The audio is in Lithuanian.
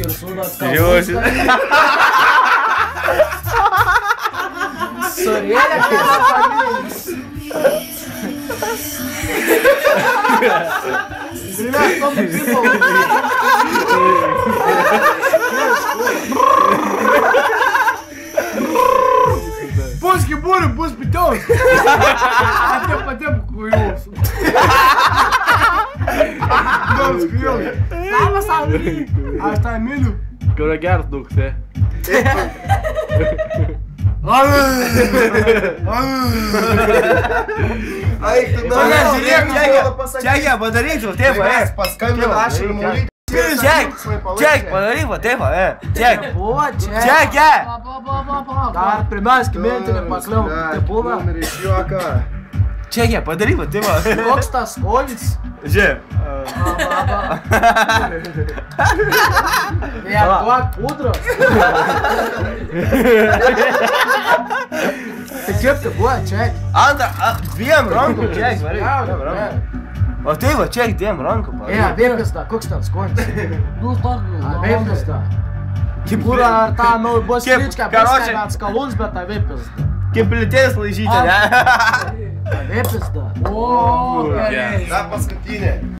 ir sūnas Žiūrėsi. Surėlė, kai paminės. Primės, tom tipo. Puski būri, bus pitiaus. Atėp kujus. Nors kujus. Labas, Andrį. Aš tą myliu. Kurio geras daug, tai. Eik, tu dar Čekė, padaryk tu, taip, paskambina aš ir mūlyk. Ček, padaryk, taip, ček. Buvo čia. Čekė. Dar primėsk mintinį pakliau. Tai buvo. Iš juoką. Čekė, padaryk, taip. Koks tas skonis? Žiūrėk. Jam duok pudros. Tai kaip tai buvo, ček? Antrą, dviem rankom, ček, varyk. O tai va, ček, dviem rankom. Vėpista, koks ten skonis? Vėpista. Kipūra ar tą bus ryčką, bet skalūns, bet tą vėpista. Kaip plitės laižyti, ne? Vėpista. O, Ta paskutinė.